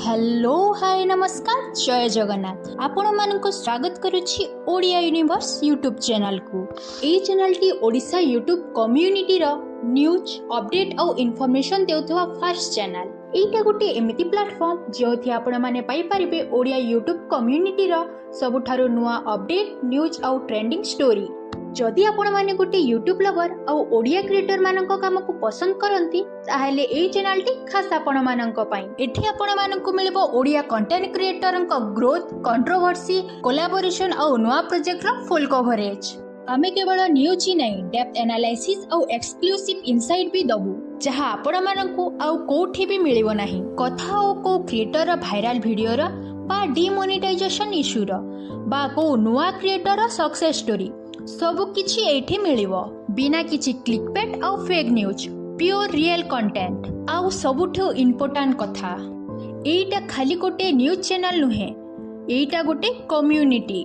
Hello hi नमस्कार जय जगन्नाथ आपण मानक स्वागत करुछि ओडिया यूनिवर्स यूट्यूब चैनल को। ए channel T Odisha YouTube community रो न्यूज अपडेट और इन्फॉर्मेशन देउथवा फर्स्ट चैनल। एटा गोटे एमिति प्लेटफॉर्म जेथि आपण माने पाई परिबे ओडिया यूट्यूब कम्युनिटी रो सबुठारो नुवा अपडेट न्यूज और ट्रेंडिंग स्टोरी। जदि आपण माने गोटे यूट्यूब लवर और ओडिया क्रिएटर मानक काम को पसंद करंती ताहेले ए चैनल टी खास आपण मानक पई। एठी आपण मानक मिलबो Odia content creator growth controversy collaboration और नुवा प्रोजेक्ट रो फुल कवरेज। आमे केवल न्यूज ही नहीं डेप्थ एनालिसिस और एक्सक्लूसिव इनसाइट भी दबु जहा आपण मानक आउ कोठी भी मिलिबो नाही। कथा ओ को क्रिएटर वायरल वीडियो रो बा डिमोनेटाइजेशन इशू रो बा को नुवा क्रिएटर रो सक्सेस स्टोरी सबु किछि एठी मिलिबो बिना किछि क्लिकबेट और fake news pure real content आउ सबुठो इम्पोर्टेंट कथा। एटा खाली गोटे न्यूज चैनल नुहे एटा गोटे कम्युनिटी।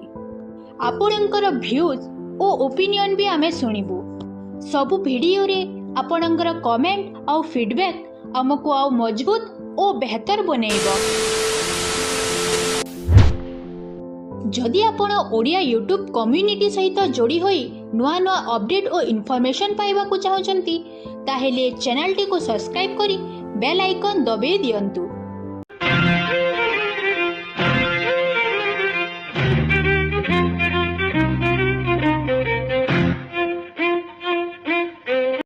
आपणकर व्यूज ओ ओपिनियन भी आमे सुनिबु। सबु वीडियो रे आपणकर कमेंट और फीडबैक हमको आउ मजबूत और बेहतर बनेइबो। जदि आपण ओडिया यूट्यूब कम्युनिटी सहित जोड़ी होई नुआ नुआ अपडेट और इन्फॉर्मेशन पाइबा को चाहउचंती ताहेले चैनल टी को सब्सक्राइब करी बेल आइकन दबे दियंतु।